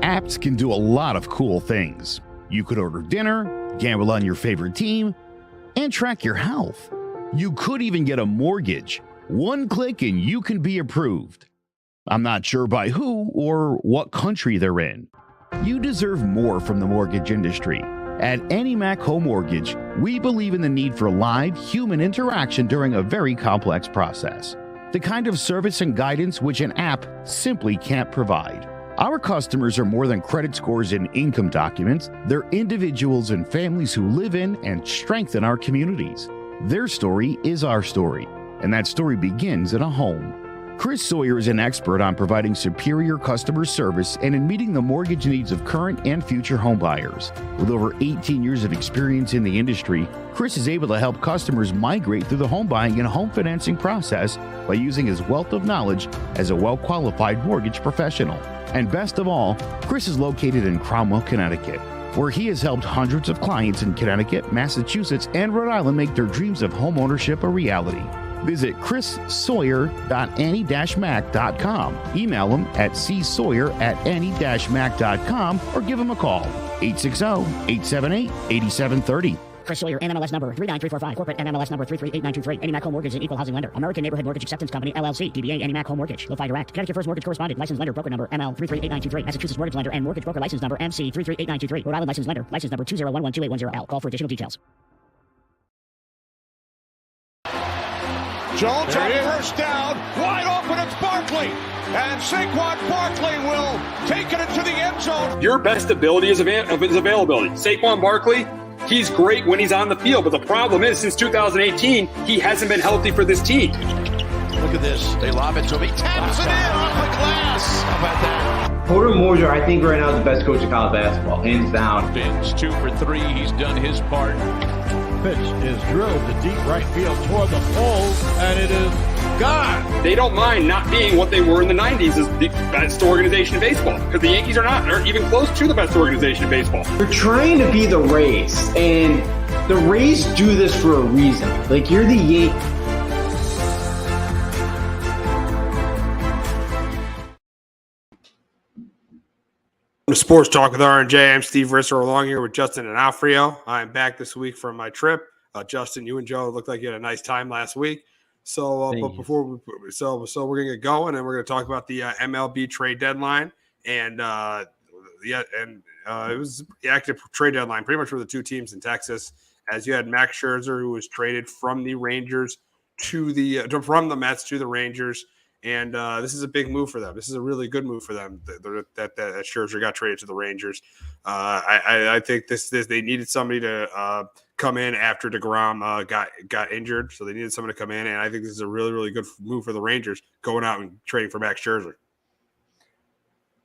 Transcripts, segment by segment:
Apps can do a lot of cool things. You could order dinner, gamble on your favorite team, and track your health. You could even get a mortgage. One click and you can be approved. I'm not sure by who or what country they're in. You deserve more from the mortgage industry. At AnyMac Home Mortgage, we believe in the need for live human interaction during a very complex process. The kind of service and guidance which an app simply can't provide. Our customers are more than credit scores and income documents. They're individuals and families who live in and strengthen our communities. Their story is our story, and that story begins in a home. Chris Sawyer is an expert on providing superior customer service and in meeting the mortgage needs of current and future home buyers. With over 18 years of experience in the industry, Chris is able to help customers migrate through the home buying and home financing process by using his wealth of knowledge as a well-qualified mortgage professional. And best of all, Chris is located in Cromwell, Connecticut, where he has helped hundreds of clients in Connecticut, Massachusetts, and Rhode Island make their dreams of home ownership a reality. Visit chrissawyer.any-mac.com. Email him at csawyer@any-mac.com or give him a call, 860-878-8730. Chris Sawyer, NMLS number 39345, corporate NMLS number 338923. AnyMac Home Mortgage is an equal housing lender. American Neighborhood Mortgage Acceptance Company, LLC. DBA AnyMac Home Mortgage. Lo-Fi Direct. Connecticut First Mortgage Correspondent. License Lender. Broker number ML 338923. Massachusetts Mortgage Lender and Mortgage Broker License number MC 338923. Rhode Island License Lender. License number 201128110L. Call for additional details. Jones on first down, wide open, it's Barkley, and Saquon Barkley will take it into the end zone. Your best ability is availability. Saquon Barkley, he's great when he's on the field, but the problem is since 2018, he hasn't been healthy for this team. Look at this, they lob it to him, he taps it in off the glass. How about that? Porter Moser, I think right now is the best coach in college basketball, hands down. Fins 2 for 3, he's done his part. Pitch is drilled to deep right field toward the pole, and it is gone. They don't mind not being what they were in the 90s as the best organization in baseball, because the Yankees aren't even close to the best organization in baseball. They're trying to be the Rays, and the Rays do this for a reason. Like, you're the Yankees. Sports Talk with R&J. I'm Steve Risser, along here with Justin and Alfrio. I'm back this week from my trip. Justin, you and Joe looked like you had a nice time last week. So, we're gonna get going, and we're gonna talk about the MLB trade deadline, and it was the active trade deadline, pretty much for the two teams in Texas. As you had Max Scherzer, who was traded from the Rangers from the Mets to the Rangers. And this is a big move for them. This is a really good move for them that Scherzer got traded to the Rangers. I think they needed somebody to come in after DeGrom got injured, so they needed someone to come in. And I think this is a really, really good move for the Rangers going out and trading for Max Scherzer.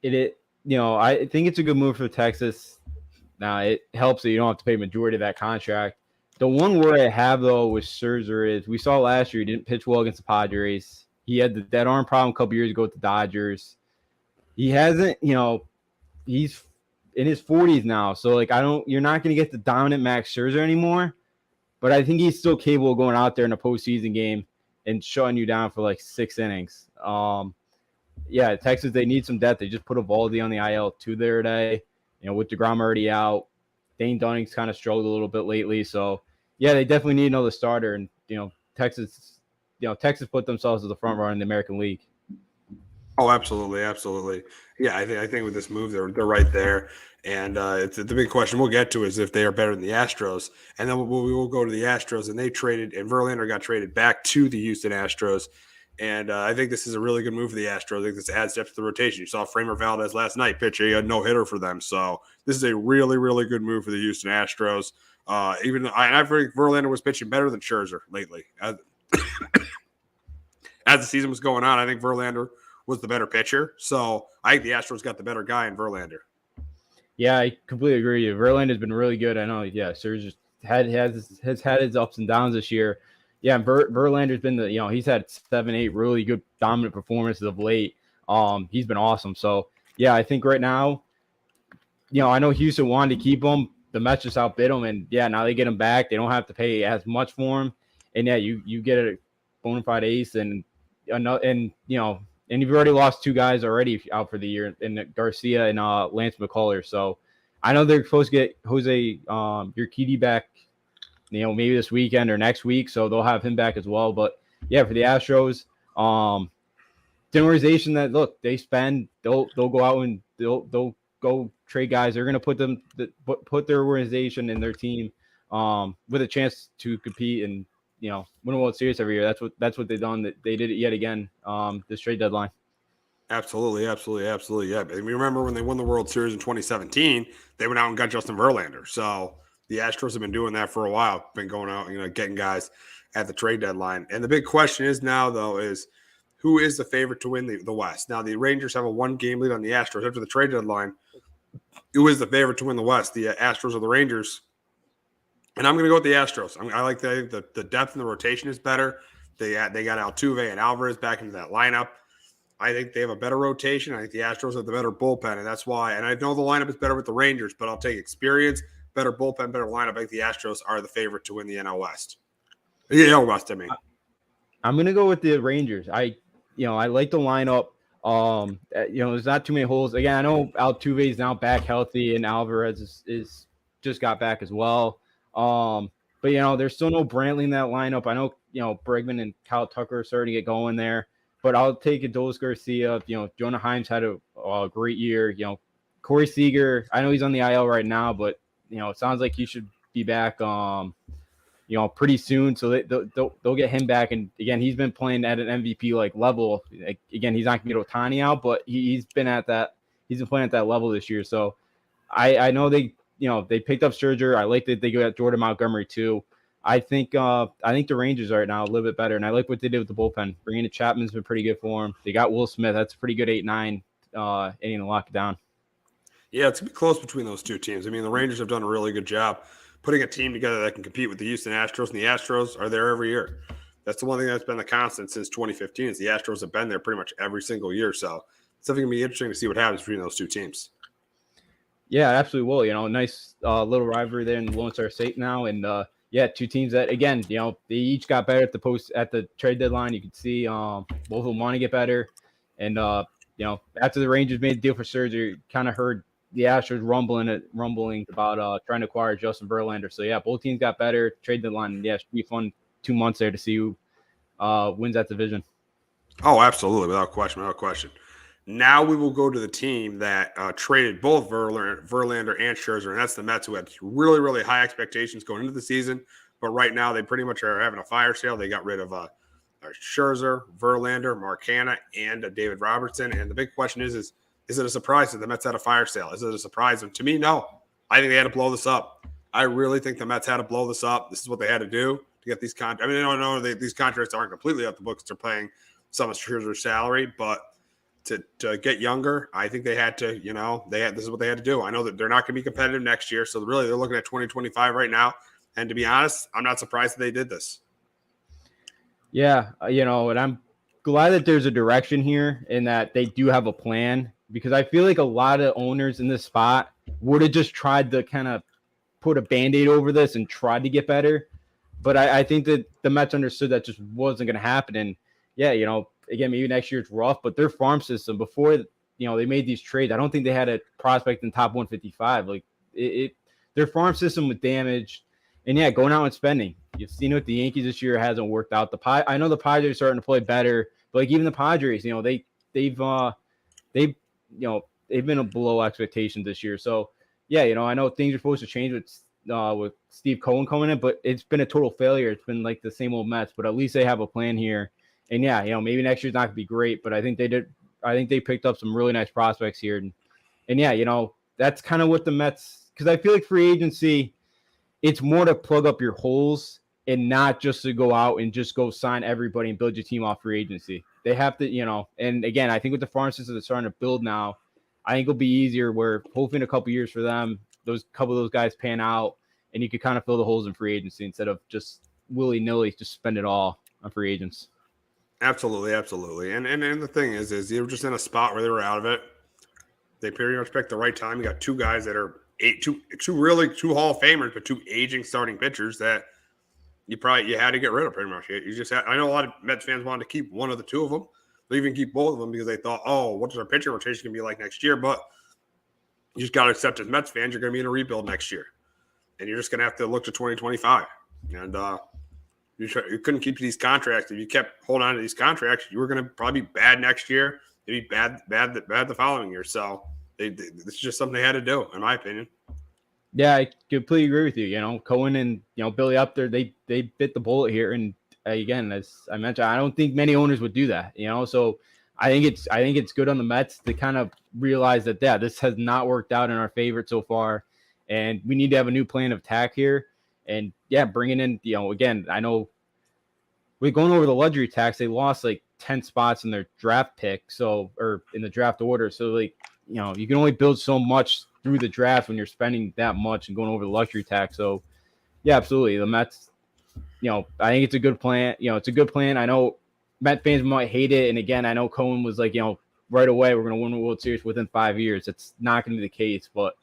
I think it's a good move for Texas. Now it helps that you don't have to pay majority of that contract. The one worry I have though with Scherzer is we saw last year he didn't pitch well against the Padres. He had that arm problem a couple years ago with the Dodgers. He hasn't, he's in his 40s now. So, you're not going to get the dominant Max Scherzer anymore. But I think he's still capable of going out there in a postseason game and shutting you down for 6 innings. Texas, they need some depth. They just put Eovaldi on the IL too there today. With DeGrom already out. Dane Dunning's kind of struggled a little bit lately. So, they definitely need another starter. And, Texas put themselves as the front runner in the American League. Oh, absolutely, absolutely. Yeah, I think with this move, they're right there. And it's the big question we'll get to is if they are better than the Astros. And then we will go to the Astros, and and Verlander got traded back to the Houston Astros. And I think this is a really good move for the Astros. I think this adds depth to the rotation. You saw Framer Valdez last night pitch a no-hitter for them. So this is a really, really good move for the Houston Astros. I think Verlander was pitching better than Scherzer lately. As the season was going on, I think Verlander was the better pitcher. So I think the Astros got the better guy in Verlander. Yeah, I completely agree with you. Verlander's been really good. I know, Scherzer has had his ups and downs this year. Yeah, Verlander's been he's had 7-8 really good dominant performances of late. He's been awesome. So, yeah, I think right now, I know Houston wanted to keep him. The Mets just outbid him, and, now they get him back. They don't have to pay as much for him. And, you get a bona fide ace and and you've already lost 2 guys already out for the year, in Garcia and Lance McCullers. So I know they're supposed to get Jose Urquidy back, maybe this weekend or next week. So they'll have him back as well. But yeah, for the Astros, the organization that look, they spend, they'll go out and they'll go trade guys. They're going to put their organization and their team with a chance to compete and win a World Series every year. That's what they've done. They did it yet again this trade deadline. Absolutely. Yeah. And we remember when they won the World Series in 2017, they went out and got Justin Verlander. So the Astros have been doing that for a while, been going out, getting guys at the trade deadline. And the big question is now, though, is who is the favorite to win the West? Now, the Rangers have a 1-game lead on the Astros after the trade deadline. Who is the favorite to win the West, the Astros or the Rangers? And I'm going to go with the Astros. I like the depth in the rotation is better. They got Altuve and Alvarez back into that lineup. I think they have a better rotation. I think the Astros have the better bullpen, and that's why. And I know the lineup is better with the Rangers, but I'll take experience, better bullpen, better lineup. I think the Astros are the favorite to win the NL West. The NL West, I mean. I'm going to go with the Rangers. I like the lineup. There's not too many holes. Again, I know Altuve is now back healthy, and Alvarez is just got back as well. But there's still no Brantley in that lineup. I know Bregman and Kyle Tucker are starting to get going there. But I'll take Adolis Garcia. Jonah Heim's had a great year. Corey Seager, I know he's on the IL right now, but it sounds like he should be back pretty soon. So they'll get him back. And again, he's been playing at an MVP like level. Again, he's not gonna get Ohtani out, but he's been playing at that level this year. So I know they picked up Scherzer. I like that they got Jordan Montgomery too. I think the Rangers are right now a little bit better, and I like what they did with the bullpen. Bringing in Chapman's been pretty good for them. They got Will Smith. That's a pretty good 8-9 inning to lock it down. Yeah, it's going to be close between those two teams. I mean, the Rangers have done a really good job putting a team together that can compete with the Houston Astros, and the Astros are there every year. That's the one thing that's been the constant since 2015 is the Astros have been there pretty much every single year. So it's definitely going to be interesting to see what happens between those two teams. Yeah, absolutely will. Nice little rivalry there in the Lone Star State now, and two teams that, again, they each got better at the trade deadline. You can see both of them want to get better. And, after the Rangers made the deal for Scherzer, kind of heard the Astros rumbling about trying to acquire Justin Verlander. So, both teams got better. Trade deadline, it should be fun 2 months there to see who wins that division. Oh, absolutely. Without question. Now we will go to the team that traded both Verlander and Scherzer, and that's the Mets, who had really, really high expectations going into the season. But right now they pretty much are having a fire sale. They got rid of Scherzer, Verlander, Mark Hanna, and David Robertson. And the big question is it a surprise that the Mets had a fire sale? Is it a surprise? And to me, no. I think they had to blow this up. I really think the Mets had to blow this up. This is what they had to do to get these contracts. I mean, I don't know these contracts aren't completely off the books. They're paying some of Scherzer's salary, but to get younger, I think they had to, this is what they had to do. I know that they're not going to be competitive next year. So really they're looking at 2025 right now. And to be honest, I'm not surprised that they did this. Yeah. And I'm glad that there's a direction here and that they do have a plan, because I feel like a lot of owners in this spot would have just tried to kind of put a Band-Aid over this and tried to get better. But I think that the Mets understood that just wasn't going to happen. And again, maybe next year it's rough, but their farm system before, they made these trades, I don't think they had a prospect in top 155. Like their farm system was damaged, and going out and spending. You've seen it with the Yankees this year, it hasn't worked out. I know the Padres are starting to play better, but even the Padres, they've been below expectations this year. So I know things are supposed to change with Steve Cohen coming in, but it's been a total failure. It's been like the same old Mets, but at least they have a plan here. And maybe next year's not gonna be great, but I think they did. I think they picked up some really nice prospects here, and that's kind of what the Mets. Because I feel like free agency, it's more to plug up your holes and not just to go out and just go sign everybody and build your team off free agency. They have to, And again, I think with the farm system they're starting to build now, I think it'll be easier. Where hopefully in a couple years for them, couple of those guys pan out, and you could kind of fill the holes in free agency instead of just willy-nilly just spend it all on free agents. Absolutely. And the thing is they were just in a spot where they were out of it. They pretty much picked the right time. You got two guys that are two Hall of Famers, but two aging starting pitchers that you had to get rid of pretty much. You just had, I know a lot of Mets fans wanted to keep one of the two of them. They'll even keep both of them because they thought, oh, what's our pitching rotation going to be like next year? But you just got to accept as Mets fans, you're going to be in a rebuild next year. And you're just going to have to look to 2025. And you couldn't keep these contracts. If you kept holding on to these contracts, you were going to probably be bad next year. It'd be bad the following year. So this is just something they had to do, in my opinion. Yeah, I completely agree with you. You know, Cohen and Billy Upton, they bit the bullet here. And again, as I mentioned, I don't think many owners would do that. So I think it's good on the Mets to kind of realize that this has not worked out in our favor so far, and we need to have a new plan of attack here. And bringing in again, I know we're going over the luxury tax. They lost like 10 spots in their draft pick, or in the draft order. So like you can only build so much through the draft when you're spending that much and going over the luxury tax. So yeah, absolutely. The Mets, I think it's a good plan. It's a good plan. I know Met fans might hate it. And again, I know Cohen was like, right away, we're going to win the World Series within 5 years. It's not going to be the case, but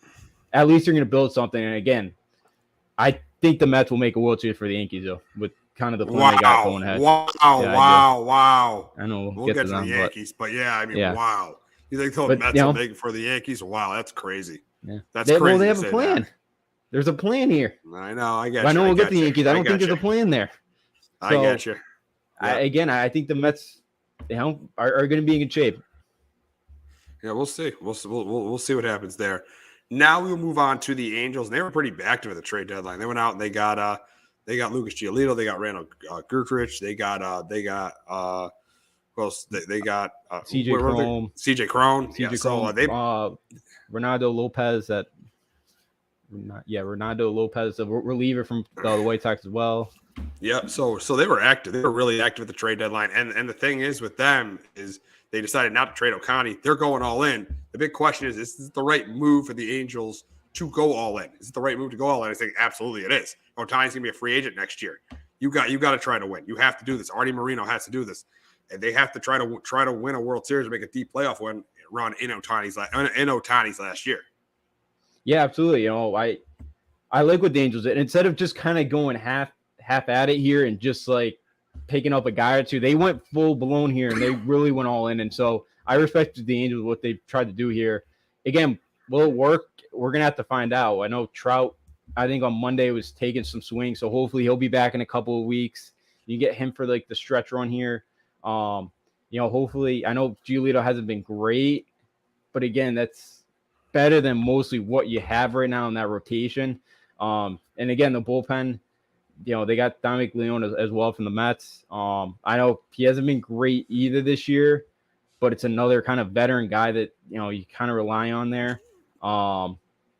at least you're going to build something. And again, I think the Mets will make a World Series for the Yankees, though, with kind of the plan they got going ahead. Wow. I know we'll get to the Yankees, but wow. You think the Mets will make it for the Yankees? Wow, that's crazy. Yeah. That's crazy. Well, they have a plan. That. There's a plan here. I know. I get you. I know we'll get the you. Yankees. I don't think there's a plan there. I get you. Yeah. I think the Mets, are going to be in good shape. Yeah, we'll see. We'll see what happens there. Now we'll move on to the Angels. They were pretty active at the trade deadline. They went out and they got Lucas Giolito. They got Randall Gertrich. They got they got CJ Cron. CJ Cron. Ronaldo Lopez Ronaldo Lopez, a reliever from the White Sox as well. Yeah, so they were active. They were really active at the trade deadline. And the thing is with them is they decided not to trade Ohtani. They're going all in. The big question is this the right move for the Angels to go all in? Is it the right move to go all in? I think absolutely it is. Ohtani's gonna be a free agent next year. You got to try to win. You have to do this. Artie Moreno has to do this. And they have to try to win a World Series or make a deep playoff run in Ohtani's last year. Yeah, absolutely. I like what the Angels did. Instead of just kind of going half at it here and just like picking up a guy or two, they went full blown here and they really went all in. And so I respect the Angels, what they've tried to do here. Again, will it work? We're going to have to find out. I know Trout, I think on Monday was taking some swings, so hopefully he'll be back in a couple of weeks. You get him for like the stretch run here. Hopefully, I know Giolito hasn't been great, but again, that's better than mostly what you have right now in that rotation. And again, the bullpen, they got Dominic Leone as well from the Mets. I know he hasn't been great either this year, but it's another kind of veteran guy that, you kind of rely on there. But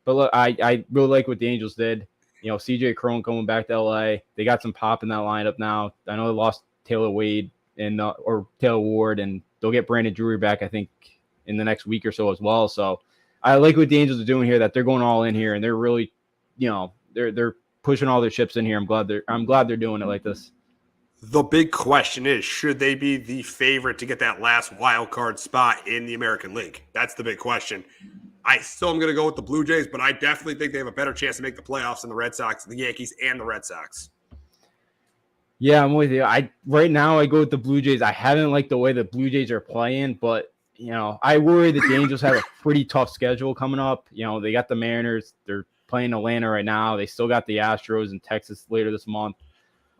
look, I really like what the Angels did. CJ Cron coming back to LA. They got some pop in that lineup now. I know they lost Taylor Wade or Taylor Ward, and they'll get Brandon Drury back, I think, in the next week or so as well. So I like what the Angels are doing here, that they're going all in here, and they're really, they're pushing all their chips in here. I'm glad they're doing it like this. The big question is, should they be the favorite to get that last wild card spot in the American League? That's the big question. I still am going to go with the Blue Jays, but I definitely think they have a better chance to make the playoffs than the Red Sox, the Yankees, and the Red Sox. Yeah, I'm with you. Right now I go with the Blue Jays. I haven't liked the way the Blue Jays are playing, but I worry that the Angels have a pretty tough schedule coming up. They got the Mariners. They're playing Atlanta right now. They still got the Astros in Texas later this month.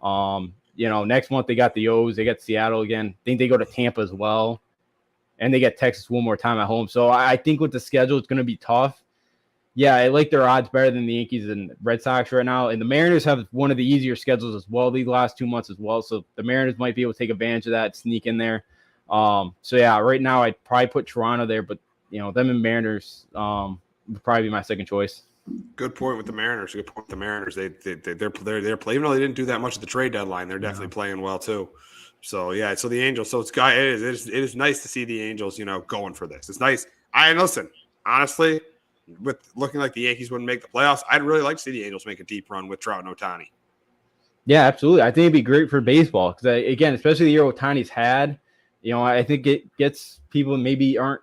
Next month they got the O's. They got Seattle again. I think they go to Tampa as well. And they get Texas one more time at home. So I think with the schedule, it's going to be tough. Yeah, I like their odds better than the Yankees and Red Sox right now. And the Mariners have one of the easier schedules as well these last 2 months as well. So the Mariners might be able to take advantage of that, sneak in there. Right now I'd probably put Toronto there, but them and Mariners would probably be my second choice. Good point with the Mariners. They're playing. Even though they didn't do that much at the trade deadline, they're definitely playing well too. So yeah, so the Angels. So it is nice to see the Angels, going for this. It's nice. Listen, honestly, with looking like the Yankees wouldn't make the playoffs, I'd really like to see the Angels make a deep run with Trout and Ohtani. Yeah, absolutely. I think it'd be great for baseball because, again, especially the year Ohtani's had, I think it gets people who maybe aren't,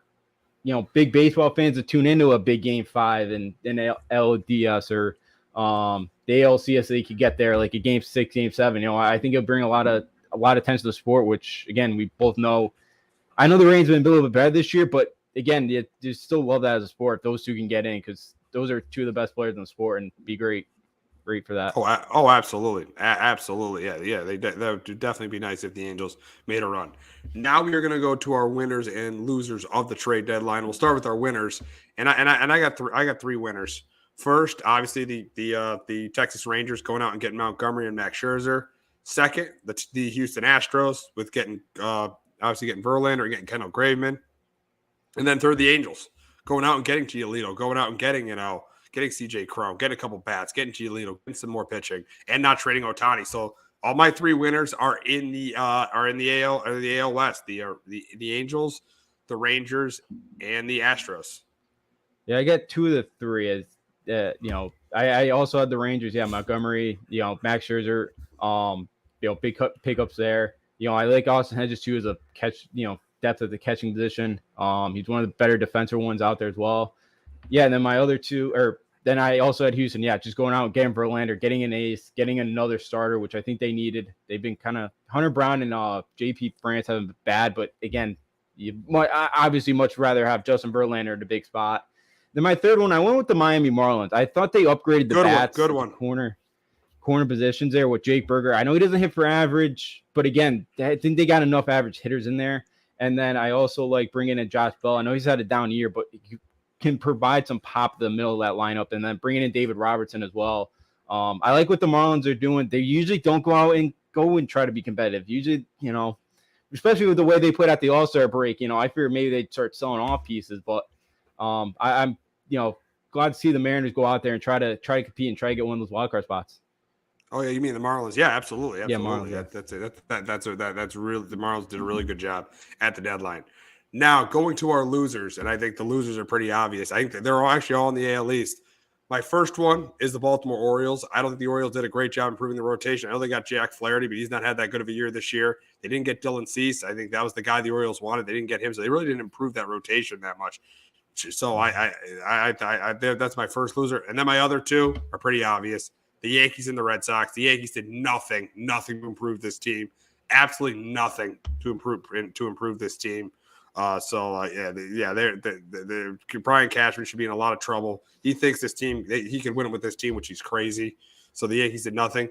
big baseball fans to tune into a big Game 5 and LDS or the ALCS. They could get there like a Game 6, Game 7. I think it'll bring a lot of attention to the sport, which again we both know I know the Rays have been a little bit better this year, but again, you still love that as a sport. Those two can get in because those are two of the best players in the sport and be great for that. Oh, absolutely. Absolutely. Yeah. That would definitely be nice if the Angels made a run. Now we are going to go to our winners and losers of the trade deadline. We'll start with our winners. And I got three winners. First, obviously the Texas Rangers going out and getting Montgomery and Max Scherzer. Second, the Houston Astros with getting obviously getting Verlander and getting Kendall Graveman. And then third, the Angels going out and getting Giolito, going out and getting, getting CJ Cron, getting a couple bats, getting Giolito, getting some more pitching, and not trading Ohtani. So all my three winners are in the AL West. The Angels, the Rangers, and the Astros. Yeah, I got two of the three. As I also had the Rangers. Yeah, Montgomery. Max Scherzer. Big pickups there. I like Austin Hedges too as a catch. Depth at the catching position. He's one of the better defensive ones out there as well. Yeah, and then my other two, then I also had Houston. Yeah, just going out and getting Verlander, getting an ace, getting another starter, which I think they needed. They've been kind of Hunter Brown and JP France haven't been bad, but again, you might obviously much rather have Justin Verlander at a big spot. Then my third one, I went with the Miami Marlins. I thought they upgraded the bats, good one, corner positions there with Jake Berger. I know he doesn't hit for average, but again, I think they got enough average hitters in there. And then I also like bringing in Josh Bell. I know he's had a down year, but you can provide some pop to the middle of that lineup. And then bringing in David Robertson as well. I like what the Marlins are doing. They usually don't go out and try to be competitive. Usually, especially with the way they put out the All-Star break, I fear maybe they'd start selling off pieces. But I'm glad to see the Mariners go out there and try to compete and try to get one of those wild card spots. Oh yeah, you mean the Marlins? Yeah, absolutely. Yeah, Marlins. Yeah. That's really the Marlins did a really good job at the deadline. Now going to our losers, and I think the losers are pretty obvious. I think that they're actually all in the AL East. My first one is the Baltimore Orioles. I don't think the Orioles did a great job improving the rotation. I know they got Jack Flaherty, but he's not had that good of a year this year. They didn't get Dylan Cease. I think that was the guy the Orioles wanted. They didn't get him, so they really didn't improve that rotation that much. So I that's my first loser, and then my other two are pretty obvious. The Yankees and the Red Sox. The Yankees did nothing to improve this team. Absolutely nothing to improve this team. Brian Cashman should be in a lot of trouble. He thinks this team he can win it with this team, which he's crazy. So the Yankees did nothing.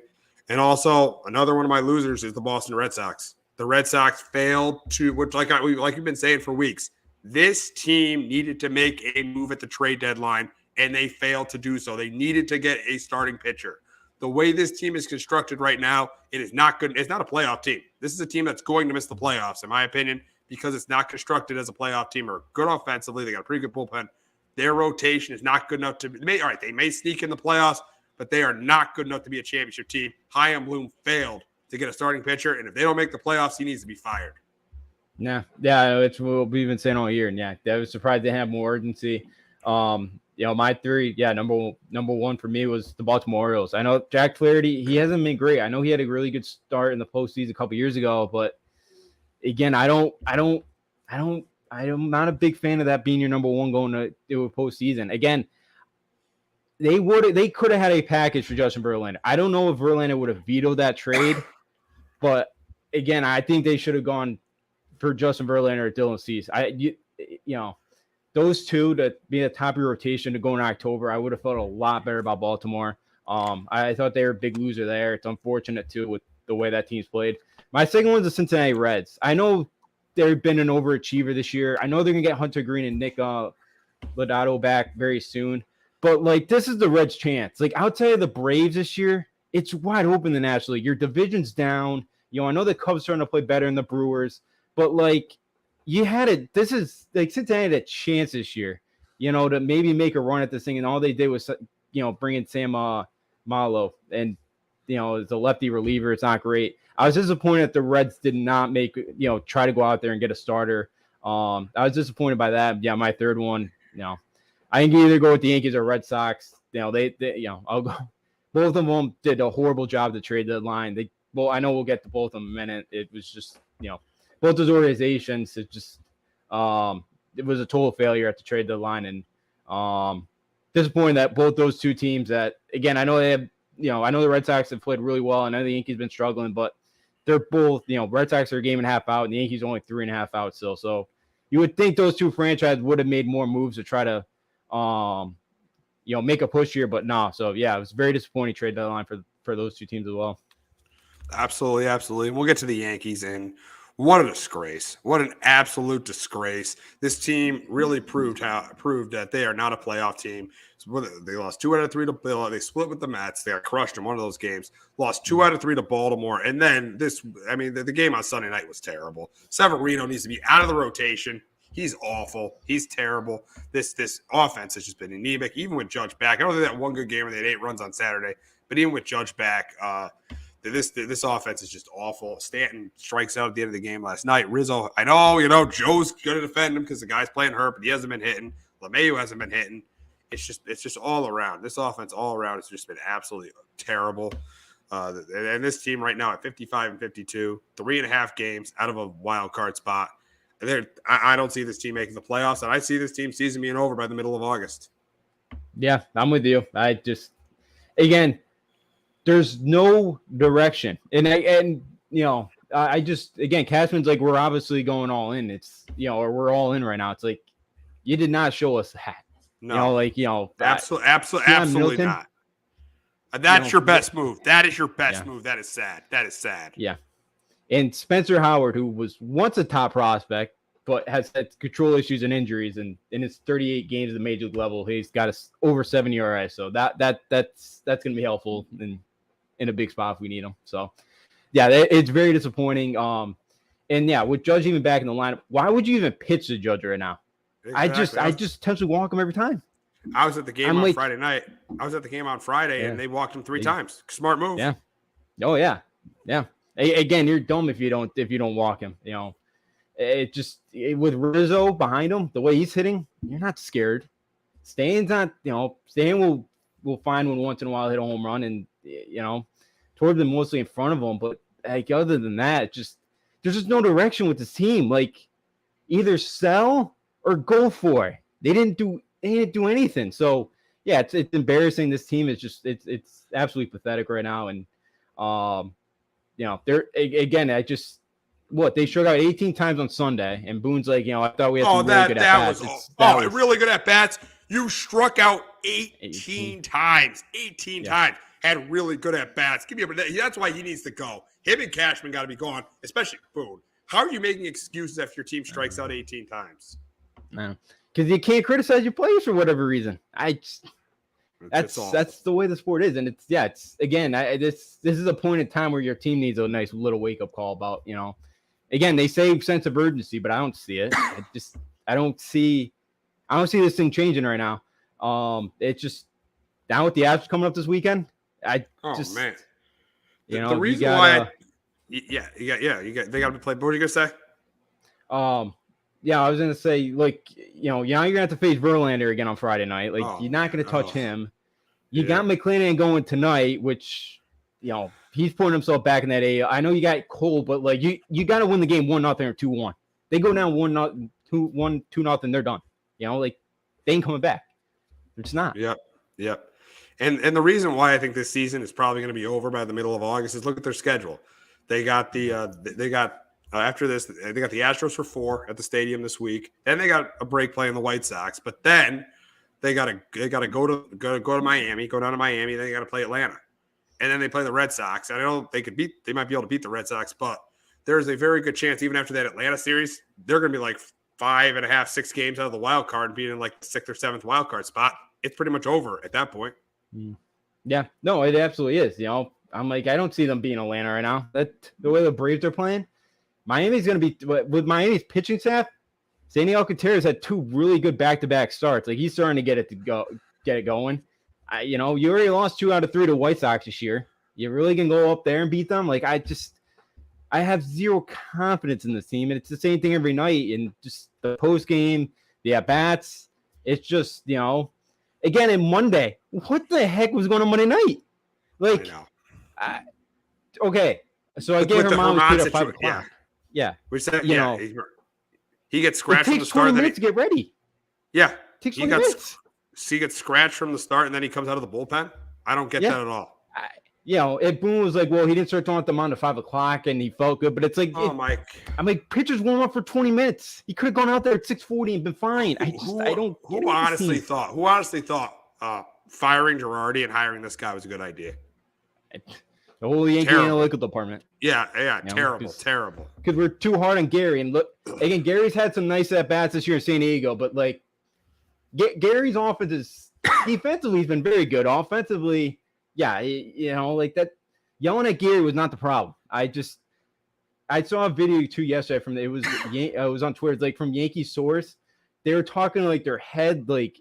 And also another one of my losers is the Boston Red Sox. The Red Sox failed to, which like we've been saying for weeks, this team needed to make a move at the trade deadline, and they failed to do so. They needed to get a starting pitcher. The way this team is constructed right now, it is not good. It's not a playoff team. This is a team that's going to miss the playoffs, in my opinion, because it's not constructed as a playoff team or good offensively. They got a pretty good bullpen. Their rotation is not good enough to be. All right, they may sneak in the playoffs, but they are not good enough to be a championship team. Chaim Bloom failed to get a starting pitcher, and if they don't make the playoffs, he needs to be fired. Yeah, it's what we've been saying all year, and yeah, I was surprised they have more urgency. My three, number one for me was the Baltimore Orioles. I know Jack Flaherty, he hasn't been great. I know he had a really good start in the postseason a couple years ago, but again, I'm not a big fan of that being your number one going to do a postseason. Again, they could have had a package for Justin Verlander. I don't know if Verlander would have vetoed that trade, but again, I think they should have gone for Justin Verlander or Dylan Cease. Those two to be at the top of your rotation to go in October, I would have felt a lot better about Baltimore. I thought they were a big loser there. It's unfortunate too with the way that team's played. My second one's the Cincinnati Reds. I know they've been an overachiever this year. I know they're gonna get Hunter Green and Nick Lodato back very soon. But this is the Reds' chance. Outside of the Braves this year, it's wide open in the National League. Your division's down. I know the Cubs are starting to play better than the Brewers, but you had it. This is Cincinnati had a chance this year, to maybe make a run at this thing. And all they did was, bring in Sam Malo, and it's a lefty reliever. It's not great. I was disappointed that the Reds did not try to go out there and get a starter. I was disappointed by that. Yeah, my third one, I can either go with the Yankees or Red Sox. I'll go. Both of them did a horrible job at the trade deadline. I know we'll get to both of them in a minute. It was just, both those organizations, it was a total failure at the trade deadline, and disappointing that both those two teams that, again, I know they have, I know the Red Sox have played really well. I know the Yankees been struggling, but they're both, Red Sox are a game and a half out, and the Yankees are only 3.5 out still. So you would think those two franchises would have made more moves to try to, make a push here, but no. So yeah, it was a very disappointing trade deadline for those two teams as well. Absolutely, absolutely. We'll get to the Yankees, and what a disgrace! What an absolute disgrace! This team really proved that they are not a playoff team. They lost 2 out of 3 to Bill. They split with the Mets. They got crushed in one of those games. Lost 2 out of 3 to Baltimore, and then the game on Sunday night was terrible. Severino needs to be out of the rotation. He's awful. He's terrible. This offense has just been anemic. Even with Judge back, I don't think that one good game where they had 8 runs on Saturday, but even with Judge back, this offense is just awful. Stanton strikes out at the end of the game last night. Rizzo, I know, Joe's going to defend him because the guy's playing hurt, but he hasn't been hitting. LeMahieu hasn't been hitting. It's just all around. This offense all around has just been absolutely terrible. And this team right now at 55 and 52, 3.5 games out of a wild card spot. I don't see this team making the playoffs, and I see this team season being over by the middle of August. Yeah, I'm with you. Again, there's no direction. And Cashman's like, we're obviously going all in. It's, or we're all in right now. It's like, you did not show us that. No, absolutely not. That's your best move. That is your best move. That is sad. That is sad. Yeah. And Spencer Howard, who was once a top prospect, but has had control issues and injuries, and in his 38 games at the major league level, he's got over 7 ERA. So that's going to be helpful in a big spot if we need him. So yeah, it's very disappointing. And yeah, with Judge even back in the lineup, why would you even pitch the Judge right now? Exactly. I just potentially walk him every time. I was at the game on Friday night. I was at the game on Friday, and they walked him 3 times. Smart move. Yeah. Oh yeah. Yeah. Again, you're dumb if you don't walk him. With Rizzo behind him, the way he's hitting, you're not scared. Stan will find one once in a while, hit a home run, and toward them mostly in front of him. But other than that, there's just no direction with this team. Like, either sell or go for it. They didn't do anything. So yeah, it's embarrassing. This team is just it's absolutely pathetic right now. And they're again. They struck out 18 times on Sunday, and Boone's like, I thought we had some really good at bats. Really good at bats. You struck out 18 times. 18 times. Had really good at bats. Give me that's why he needs to go. Him and Cashman got to be gone, especially Boone. How are you making excuses if your team strikes out 18 times? No, because you can't criticize your players for whatever reason. That's the way the sport is, and this is a point in time where your team needs a nice little wake up call about Again, they say sense of urgency, but I don't see it. I don't see this thing changing right now. It's just down with the Avs coming up this weekend. Man, the reason they got to be played. What were you gonna say? Yeah, I was gonna say, now you're gonna have to face Verlander again on Friday night. You're not gonna touch him. You got McClanahan going tonight, which he's putting himself back in that AL. I know you got Cole, but you got to win the game 1-0 or 2-1. They go down 1-0, 2-0, they're done. They ain't coming back. It's not. Yep. And the reason why I think this season is probably going to be over by the middle of August is look at their schedule. They got after this, they got the Astros for 4 at the stadium this week. Then they got a break playing the White Sox, but then they got to go to Miami, go down to Miami. Then they got to play Atlanta, and then they play the Red Sox. I know they might be able to beat the Red Sox, but there's a very good chance even after that Atlanta series, they're going to be 5.5, 6 games out of the wild card and being in the 6th or 7th wild card spot. It's pretty much over at that point. Yeah, no, it absolutely is. I'm I don't see them being Atlanta right now. That the way the Braves are playing, Miami's going to be with Miami's pitching staff. Sandy Alcantara's had 2 really good back-to-back starts. He's starting to get it going. You already lost 2 out of 3 to White Sox this year. You really can go up there and beat them? I have zero confidence in this team, and it's the same thing every night. And just the post game, the at bats. It's just again, in Monday, what the heck was going on Monday night? Okay, so I gave her mom at 5 o'clock. Yeah. We said, he gets scratched from the start. 20 minutes to get ready. Yeah. Takes 20 minutes. He gets scratched from the start, and then he comes out of the bullpen. I don't get that at all. Boone was like, well, he didn't start throwing them on at 5 o'clock and he felt good, but it's like, Mike. I'm like, pitchers warm up for 20 minutes. He could have gone out there at 6:40 and been fine. Who honestly thought firing Girardi and hiring this guy was a good idea? The whole Yankee analytical department. Yeah, terrible. Because we're too hard on Gary. And look, again, Gary's had some nice at-bats this year in San Diego, but like Gary's offense is defensively he's been very good. Offensively, like that yelling at Gary was not the problem. I saw a video too yesterday it was on Twitter, like from Yankee source. They were talking to like their head, like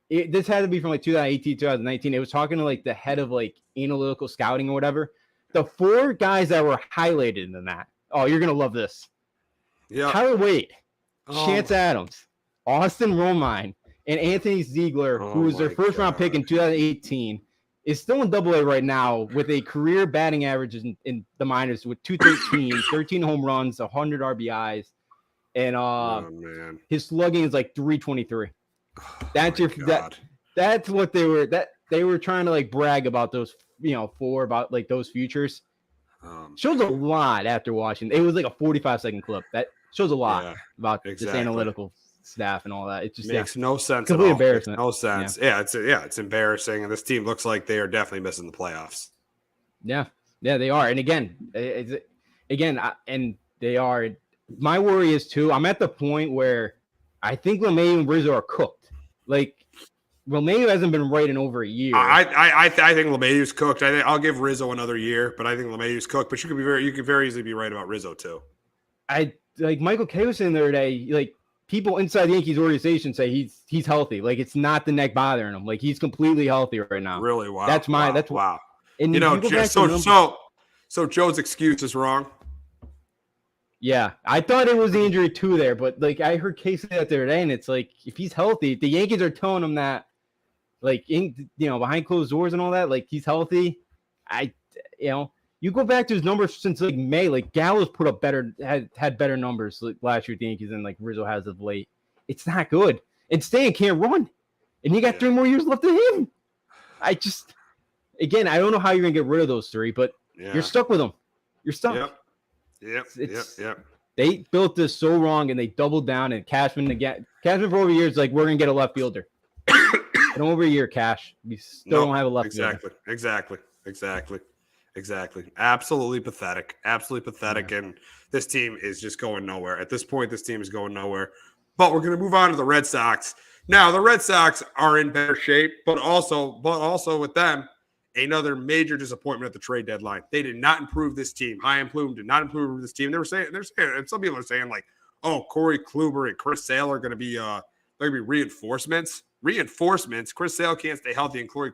this had to be from like 2018, 2019. It was talking to like the head of like analytical scouting or whatever. The 4 guys that were highlighted in that. Oh, you're gonna love this. Yeah. Tyler Wade, Chance Adams, Austin Romine, and Anthony Ziegler, who was their first round pick in 2018, is still in AA right now with a career batting average in the minors with 213, 13 home runs, 100 RBIs, and his slugging is like 323. That's what they were trying to like brag about those, about like those futures. Shows a lot after watching. It was like a 45-second clip. That shows a lot about this analytical staff and all that. It just makes no sense. Complete embarrassment. No sense. Yeah, it's embarrassing, and this team looks like they are definitely missing the playoffs. Yeah, they are. And again, and they are. My worry is too. I'm at the point where I think LeMahieu and Rizzo are cooked. Like LeMahieu hasn't been right in over a year. I think LeMahieu's cooked. I'll give Rizzo another year, but I think LeMahieu's cooked. But you could very easily be right about Rizzo too. I like Michael Kay was saying the other day, like people inside the Yankees organization say he's healthy. Like it's not the neck bothering him. Like he's completely healthy right now. Really? Wow. Wow. And so Joe's excuse is wrong. Yeah, I thought it was the injury too there, but like I heard Kay say that the other day, and it's like if he's healthy, the Yankees are telling him that, like behind closed doors and all that, like he's healthy. You go back to his numbers since like May, like Gallo's put up had better numbers like, last year at the Yankees than like Rizzo has of late. It's not good. And Stan can't run, and you got 3 more years left of him. I don't know how you're gonna get rid of those 3, but you're stuck with them. You're stuck. Yep. They built this so wrong, and they doubled down. And Cashman for over years, like we're gonna get a left fielder. And over a year, Cash, we still don't have a left fielder. Exactly. Absolutely pathetic. And this team is just going nowhere. At this point, this team is going nowhere. But we're gonna move on to the Red Sox. Now, the Red Sox are in better shape, but also with them. Another major disappointment at the trade deadline. They did not improve this team. Chaim Bloom did not improve this team. They're saying, and some people are saying like, oh, Corey Kluber and Chris Sale are going to be reinforcements. Chris Sale can't stay healthy, and Corey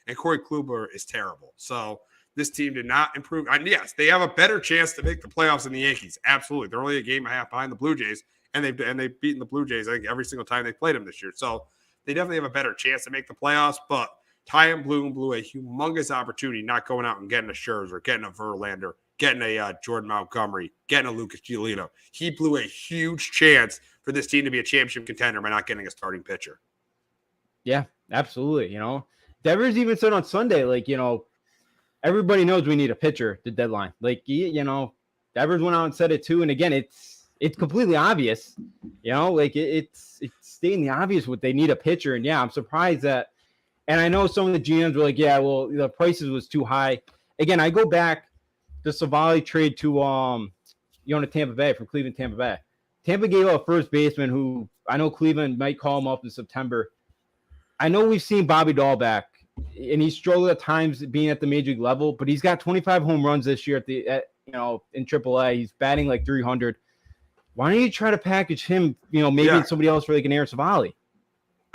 Kluber is terrible. So this team did not improve. And yes, they have a better chance to make the playoffs than the Yankees. Absolutely, they're only a game and a half behind the Blue Jays, and they've beaten the Blue Jays I think every single time they played them this year. So they definitely have a better chance to make the playoffs, but Chaim Bloom blew a humongous opportunity not going out and getting a Scherzer, getting a Verlander, getting a Jordan Montgomery, getting a Lucas Giolito. He blew a huge chance for this team to be a championship contender by not getting a starting pitcher. Yeah, absolutely. Devers even said on Sunday, like, everybody knows we need a pitcher at the deadline. Like, Devers went out and said it too. And again, it's completely obvious, it's stating the obvious what they need a pitcher. And yeah, I'm surprised that. And I know some of the GMs were like, yeah, well, the prices was too high. Again, I go back to Savali trade to Tampa Bay, from Cleveland, Tampa Bay. Tampa gave up a first baseman who I know Cleveland might call him up in September. I know we've seen Bobby Dahl back, and he struggled at times being at the major league level, but he's got 25 home runs this year in AAA. He's batting like 300. Why don't you try to package him, maybe somebody else for like an Aaron Savali?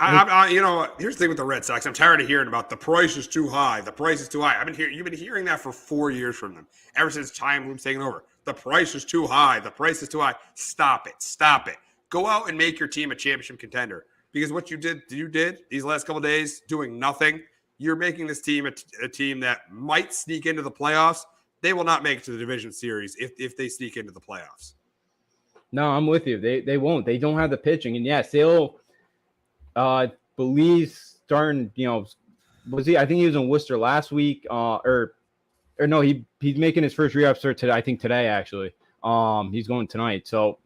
Here's the thing with the Red Sox. I'm tired of hearing about the price is too high. The price is too high. You've been hearing that for 4 years from them ever since Chaim Bloom's taken over. The price is too high. The price is too high. Stop it. Go out and make your team a championship contender. Because what you did these last couple of days, doing nothing, you're making this team a team that might sneak into the playoffs. They will not make it to the division series if they sneak into the playoffs. No, I'm with you. They won't. They don't have the pitching, and yes, they'll. Believes starting, I think he was in Worcester last week, or or no, he's making his first rehab start today. I think today actually. He's going tonight, so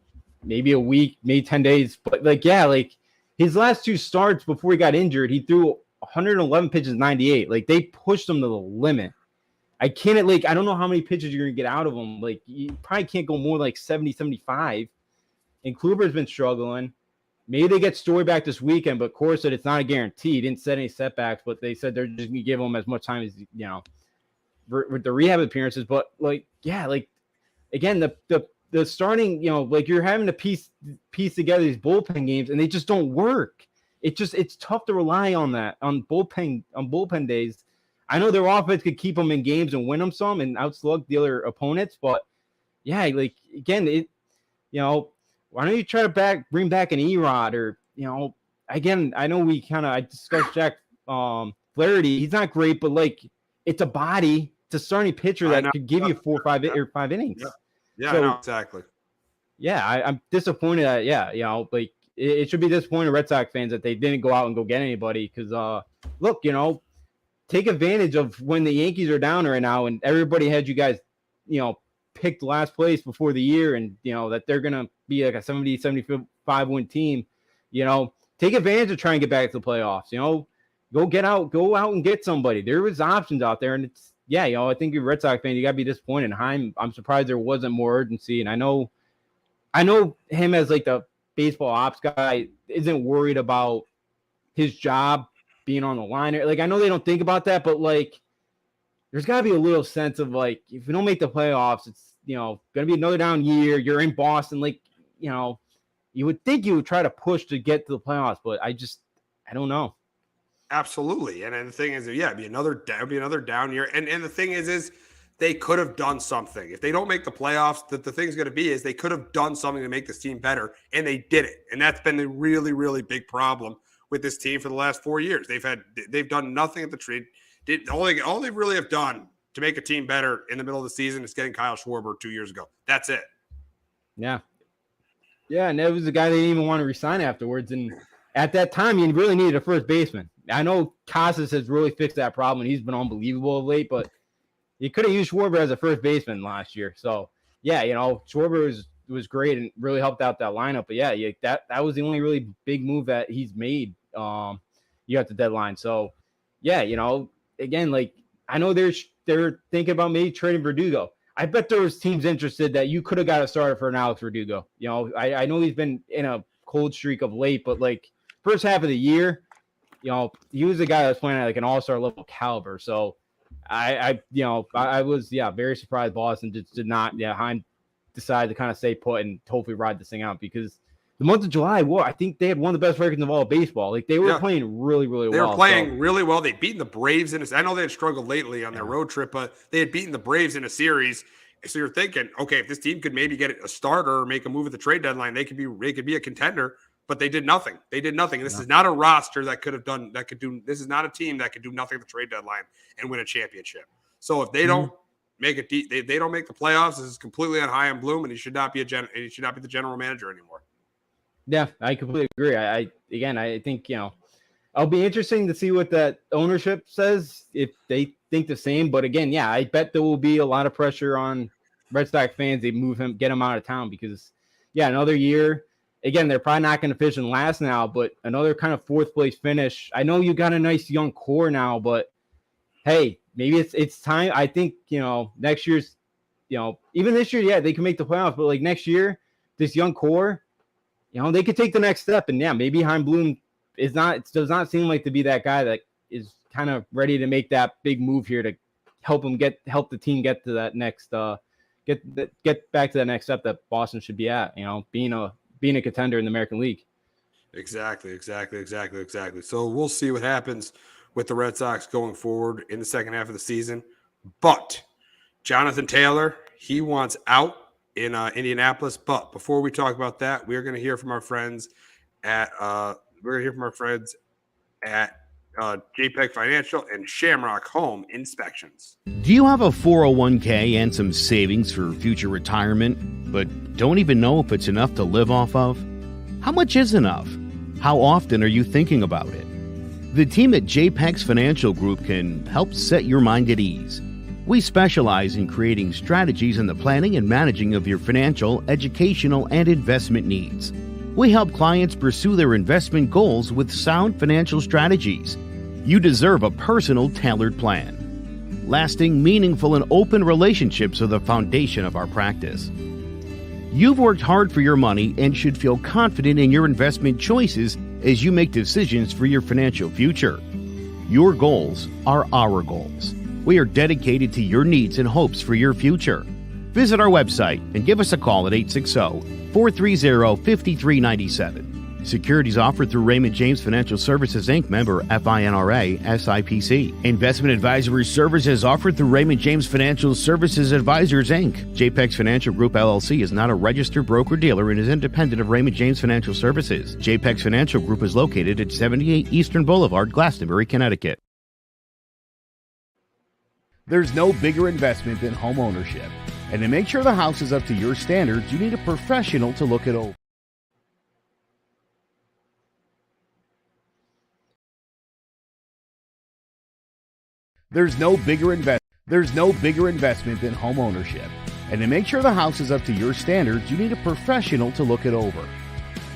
maybe a week, maybe 10 days. But like, yeah, like his last 2 starts before he got injured, he threw 111 pitches, 98. Like they pushed him to the limit. I can't, like, I don't know how many pitches you're gonna get out of him. Like you probably can't go more like 70, 75. And Kluber's been struggling. Maybe they get Story back this weekend, but Cora said it's not a guarantee. He didn't set any setbacks, but they said they're just gonna give him as much time as with the rehab appearances. But like, yeah, like again, the starting, like you're having to piece together these bullpen games, and they just don't work. It's tough to rely on that on bullpen days. I know their offense could keep them in games and win them some and outslug the other opponents, but yeah, like again, why don't you try to bring back an Erod or again, I know I discussed Jack Flaherty. He's not great, but like it's a body. It's a starting pitcher that could give you 4 or 5 innings. Yeah, so, I know, exactly. Yeah, I'm disappointed that, like it should be disappointing Red Sox fans that they didn't go out and go get anybody because, look, take advantage of when the Yankees are down right now and everybody had you guys, picked last place before the year and, that they're going to be like a 70, 75 win team, take advantage of trying to get back to the playoffs, go out and get somebody. There was options out there and it's, I think you're a Red Sox fan, you got to be disappointed. I'm surprised there wasn't more urgency. And I know him as like the baseball ops guy isn't worried about his job being on the line. Like, I know they don't think about that, but like, there's got to be a little sense of like, if we don't make the playoffs, it's, going to be another down year. You're in Boston. Like, you would think you would try to push to get to the playoffs, but I don't know. Absolutely. And then the thing is, it'd be another down year. And the thing is they could have done something. If they don't make the playoffs, the thing's going to be is they could have done something to make this team better, and they did it. And that's been the really, really big problem with this team for the last 4 years. They've done nothing at the trade. All they really have done to make a team better in the middle of the season is getting Kyle Schwarber 2 years ago. That's it. Yeah. Yeah, and that was the guy they didn't even want to resign afterwards. And at that time, you really needed a first baseman. I know Casas has really fixed that problem, and he's been unbelievable of late, but you could have used Schwarber as a first baseman last year. So, yeah, Schwarber was great and really helped out that lineup. But, yeah, that was the only really big move that he's made at the deadline. So, yeah, again, like I know they're thinking about maybe trading Verdugo. I bet there was teams interested that you could have got a starter for an Alex Verdugo. I know he's been in a cold streak of late, but like first half of the year, he was the guy that was playing at like an all-star level caliber. So I was very surprised Boston just did not Heim decided to kind of stay put and hopefully ride this thing out because the month of July, I think they had one of the best records of all of baseball. Like they were playing really, really well. They were playing really well. They'd beaten the Braves I know they had struggled lately on their road trip, but they had beaten the Braves in a series. So you're thinking, okay, if this team could maybe get a starter or make a move at the trade deadline, they could be a contender. But they did nothing. This is not a roster this is not a team that could do nothing at the trade deadline and win a championship. So if they don't make it, they don't make the playoffs, this is completely on Chaim Bloom, and he should not be the general manager anymore. Yeah, I completely agree. I think, it'll be interesting to see what that ownership says if they think the same. But again, I bet there will be a lot of pressure on Red Sox fans. They get him out of town because, another year. Again, they're probably not going to finish in last now, but another kind of fourth place finish. I know you got a nice young core now, but hey, maybe it's time. I think, next year's, even this year, they can make the playoffs, but like next year, this young core, they could take the next step. And maybe Chaim Bloom does not seem like to be that guy that is kind of ready to make that big move here to help the team get to that next, get back to that next step that Boston should be at, being a contender in the American League. Exactly. So we'll see what happens with the Red Sox going forward in the second half of the season. But Jonathan Taylor, he wants out in Indianapolis. But before we talk about that, we're going to hear from our friends at JPEG Financial and Shamrock Home Inspections. Do you have a 401k and some savings for future retirement, but don't even know if it's enough to live off of? How much is enough? How often are you thinking about it? The team at JPEX Financial Group can help set your mind at ease. We specialize in creating strategies in the planning and managing of your financial, educational, and investment needs. We help clients pursue their investment goals with sound financial strategies. You deserve a personal, tailored plan. Lasting, meaningful, and open relationships are the foundation of our practice. You've worked hard for your money and should feel confident in your investment choices as you make decisions for your financial future. Your goals are our goals. We are dedicated to your needs and hopes for your future. Visit our website and give us a call at 860-430-5397. Securities offered through Raymond James Financial Services, Inc., member FINRA, SIPC. Investment advisory services offered through Raymond James Financial Services Advisors, Inc. JPEX Financial Group, LLC is not a registered broker-dealer and is independent of Raymond James Financial Services. JPEX Financial Group is located at 78 Eastern Boulevard, Glastonbury, Connecticut. There's no bigger investment than home ownership. And to make sure the house is up to your standards, you need a professional to look it over. There's no bigger investment than home ownership. And to make sure the house is up to your standards, you need a professional to look it over.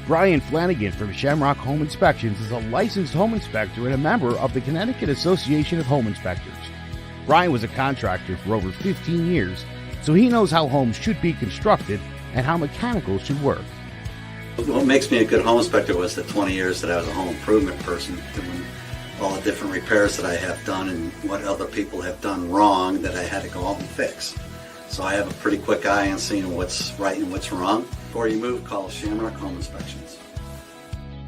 Brian Flanagan from Shamrock Home Inspections is a licensed home inspector and a member of the Connecticut Association of Home Inspectors. Brian was a contractor for over 15 years, so he knows how homes should be constructed and how mechanicals should work. What makes me a good home inspector was the 20 years that I was a home improvement person, doing all the different repairs that I have done and what other people have done wrong that I had to go out and fix. So I have a pretty quick eye on seeing what's right and what's wrong. Before you move, call Shamrock Home Inspections.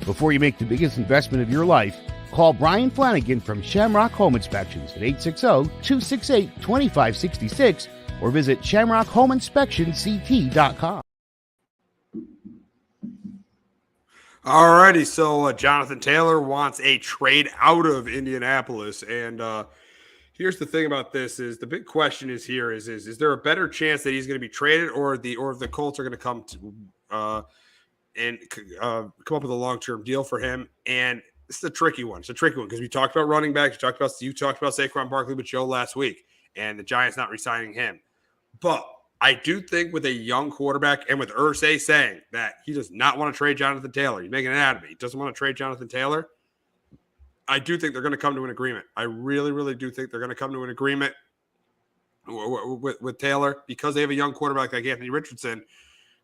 Before you make the biggest investment of your life, call Brian Flanagan from Shamrock Home Inspections at 860-268-2566 or visit shamrockhomeinspectionct.com. Alrighty, so Jonathan Taylor wants a trade out of Indianapolis, and here's the thing about this: is the big question is there a better chance that he's going to be traded, or if the Colts are going to come to come up with a long-term deal for him? And this is a tricky one. It's a tricky one because we talked about running backs, you talked about Saquon Barkley with Joe last week, and the Giants not re-signing him, but I do think with a young quarterback and with Irsay saying that he does not want to trade Jonathan Taylor, he's making it out of it. He doesn't want to trade Jonathan Taylor. I do think they're going to come to an agreement. I really, really do think they're going to come to an agreement with Taylor because they have a young quarterback like Anthony Richardson.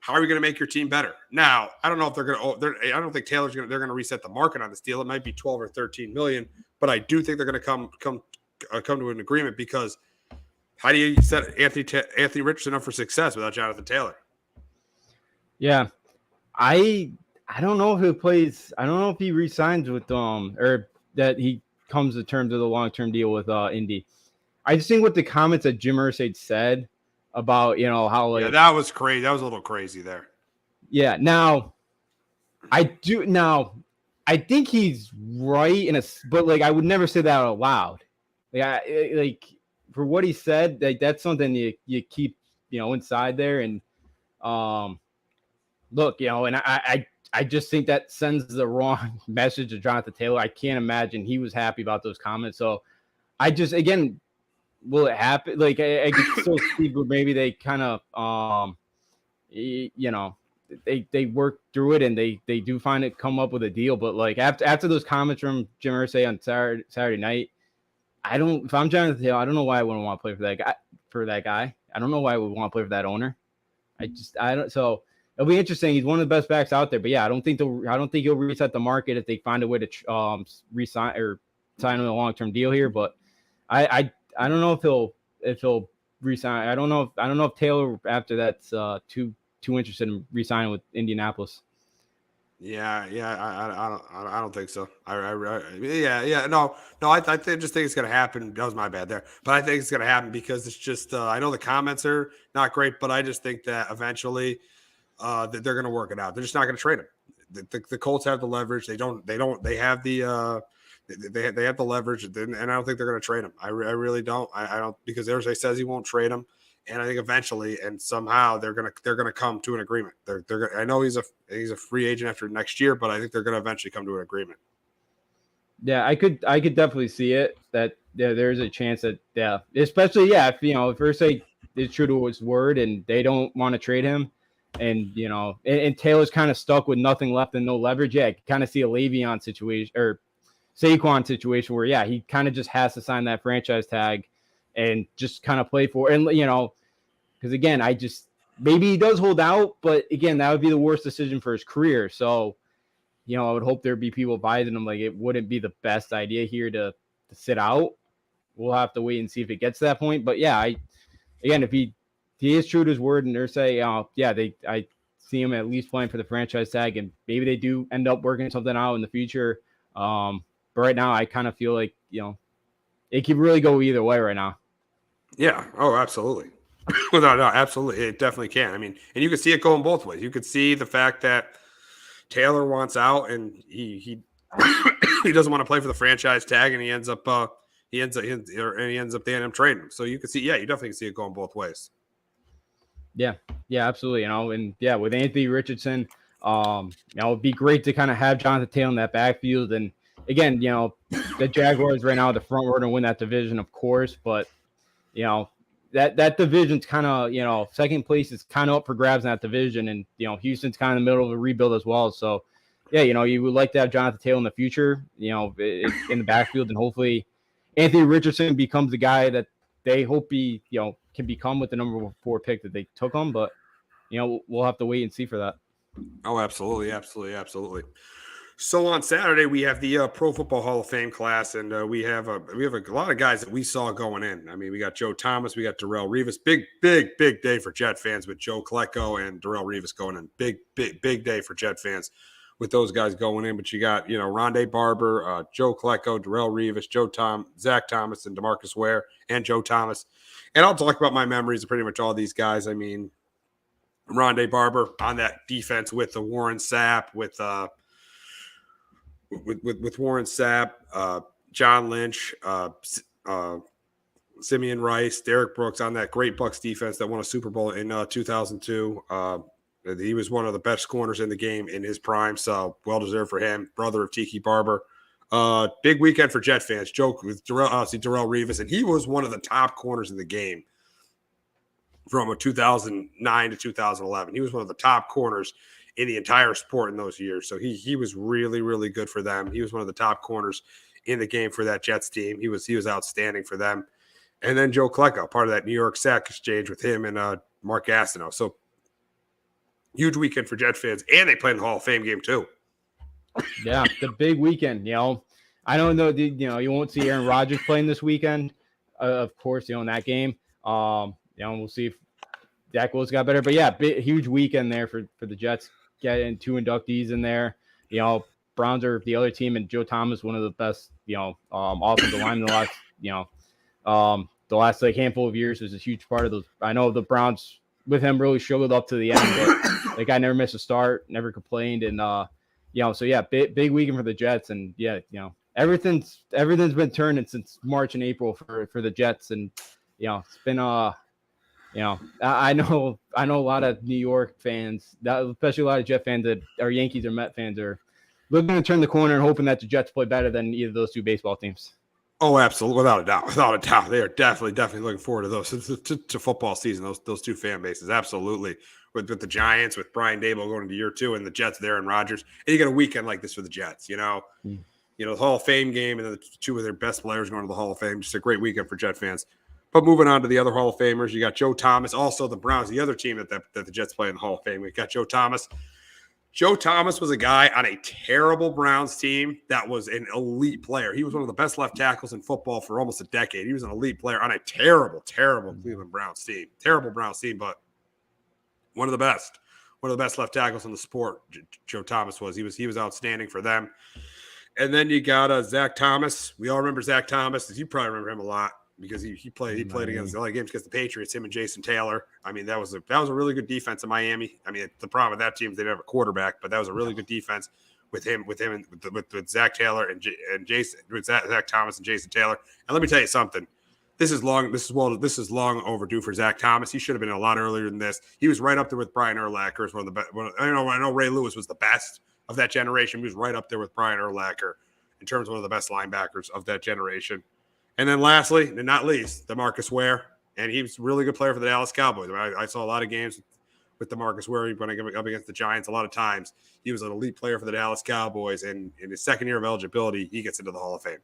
How are we going to make your team better? Now, I don't know if they're going to. I don't think Taylor's going to. They're going to reset the market on this deal. It might be 12 or 13 million, but I do think they're going to come to an agreement because. How do you set Anthony Richardson up for success without Jonathan Taylor? Yeah, I don't know if he plays. I don't know if he resigns with or that he comes to terms of the long-term deal with Indy. I just think with the comments that Jim Irsay said about how that was crazy. That was a little crazy there. Yeah. Now, I think he's right but I would never say that out loud. For what he said, that's something you keep, inside there. And look, and I just think that sends the wrong message to Jonathan Taylor. I can't imagine he was happy about those comments. So I just, again, will it happen? I could still see, but maybe they kind of, they work through it and they do come up with a deal. But after those comments from Jim Irsay on Saturday night, if I'm Jonathan Taylor, I don't know why I wouldn't want to play for that guy. I don't know why I would want to play for that owner. So it'll be interesting. He's one of the best backs out there, but yeah, I don't think he'll reset the market if they find a way to re-sign or sign him a long-term deal here. But I don't know if he'll resign. I don't know if Taylor after that's too interested in re-signing with Indianapolis. Yeah, I don't think so. I just think it's gonna happen. That was my bad there, but I think it's gonna happen because it's just I know the comments are not great, but I just think that eventually that they're gonna work it out. They're just not gonna trade him. The Colts have the leverage. They have the leverage, and I don't think they're gonna trade him. I really don't. I don't because Irsay says he won't trade him. And I think eventually, and somehow, they're gonna come to an agreement. I know he's a free agent after next year, but I think they're gonna eventually come to an agreement. Yeah, I could definitely see it that there's a chance that, especially, if Irsay is true to his word and they don't want to trade him, and, and Taylor's kind of stuck with nothing left and no leverage. Yeah, I kind of see a Le'Veon situation or Saquon situation where, he kind of just has to sign that franchise tag and just kind of play for, and, because again, maybe he does hold out, but again, that would be the worst decision for his career. So, I would hope there'd be people advising him like it wouldn't be the best idea here to sit out. We'll have to wait and see if it gets to that point. But if he is true to his word, and Irsay, I see him at least playing for the franchise tag, and maybe they do end up working something out in the future. But right now, I kind of feel like it could really go either way right now. Yeah. Oh, absolutely. No, absolutely. It definitely can. I mean, and you could see it going both ways. You could see the fact that Taylor wants out, and he he doesn't want to play for the franchise tag, and he ends up they end up trading him. So you could see, you definitely can see it going both ways. Yeah, absolutely. And with Anthony Richardson, it'd be great to kind of have Jonathan Taylor in that backfield. And again, the Jaguars right now are the front runner to win that division, of course, but that division's kind of, second place is kind of up for grabs in that division. And, Houston's kind of in the middle of a rebuild as well. So, you would like to have Jonathan Taylor in the future, in the backfield, and hopefully Anthony Richardson becomes the guy that they hope he, can become with the number 4 pick that they took him. But, we'll have to wait and see for that. Oh, absolutely. Absolutely. Absolutely. So on Saturday, we have the Pro Football Hall of Fame class, and we have a lot of guys that we saw going in. I mean, we got Joe Thomas, we got Darrelle Revis. Big day for Jet fans with Joe Klecko and Darrelle Revis going in. Big day for Jet fans with those guys going in. But you got, Rondé Barber, Joe Klecko, Darrelle Revis, Zach Thomas, and DeMarcus Ware, and Joe Thomas. And I'll talk about my memories of pretty much all these guys. I mean, Rondé Barber on that defense with the Warren Sapp, with Warren Sapp, John Lynch, Simeon Rice, Derek Brooks on that great Bucs defense that won a Super Bowl in 2002. He was one of the best corners in the game in his prime, so well-deserved for him. Brother of Tiki Barber. Big weekend for Jet fans. Joke with Darrelle Revis, and he was one of the top corners in the game from 2009 to 2011. He was one of the top corners in the entire sport in those years. So he was really, really good for them. He was one of the top corners in the game for that Jets team. He was outstanding for them. And then Joe Klecko, part of that New York sack exchange with him and Mark Gastineau. So huge weekend for Jet fans, and they played in the Hall of Fame game too. Yeah, the big weekend. I don't know. You won't see Aaron Rodgers playing this weekend, of course. In that game. We'll see if Dak Willis got better. But huge weekend there for the Jets. Getting 2 inductees in there. Browns are the other team, and Joe Thomas, one of the best, offensive linemen the last handful of years, was a huge part of those. I know the Browns with him really struggled up to the end, but the guy never missed a start, never complained, and big weekend for the Jets, and everything's been turning since March and April for the Jets, and it's been I know a lot of New York fans, especially a lot of Jet fans that are Yankees or Met fans, are looking to turn the corner and hoping that the Jets play better than either of those 2 baseball teams. Oh, absolutely, without a doubt, they are definitely looking forward to those to football season. Those 2 fan bases, absolutely. With the Giants, with Brian Daboll going into year 2, and the Jets there and Rodgers, and you got a weekend like this for the Jets. The Hall of Fame game, and then the 2 of their best players going to the Hall of Fame. Just a great weekend for Jet fans. But moving on to the other Hall of Famers, you got Joe Thomas, also the Browns, the other team that the Jets play in the Hall of Fame. We got Joe Thomas. Joe Thomas was a guy on a terrible Browns team that was an elite player. He was one of the best left tackles in football for almost a decade. He was an elite player on a terrible Cleveland Browns team. Terrible Browns team, but one of the best left tackles in the sport. Joe Thomas was. He was outstanding for them. And then you got Zach Thomas. We all remember Zach Thomas. You probably remember him a lot, because he played against a lot of games against the Patriots, him and Jason Taylor. I mean, that was a really good defense in Miami. I mean, the problem with that team is they didn't have a quarterback, but that was a really good defense with Zach Taylor and Jason, with Zach Thomas and Jason Taylor. And let me tell you something. This is long overdue for Zach Thomas. He should have been a lot earlier than this. He was right up there with Brian Urlacher as one of the best. I know Ray Lewis was the best of that generation. He was right up there with Brian Urlacher in terms of one of the best linebackers of that generation. And then lastly, and not least, DeMarcus Ware. And he was a really good player for the Dallas Cowboys. I saw a lot of games with DeMarcus Ware when I go up against the Giants. A lot of times he was an elite player for the Dallas Cowboys. And in his second year of eligibility, he gets into the Hall of Fame.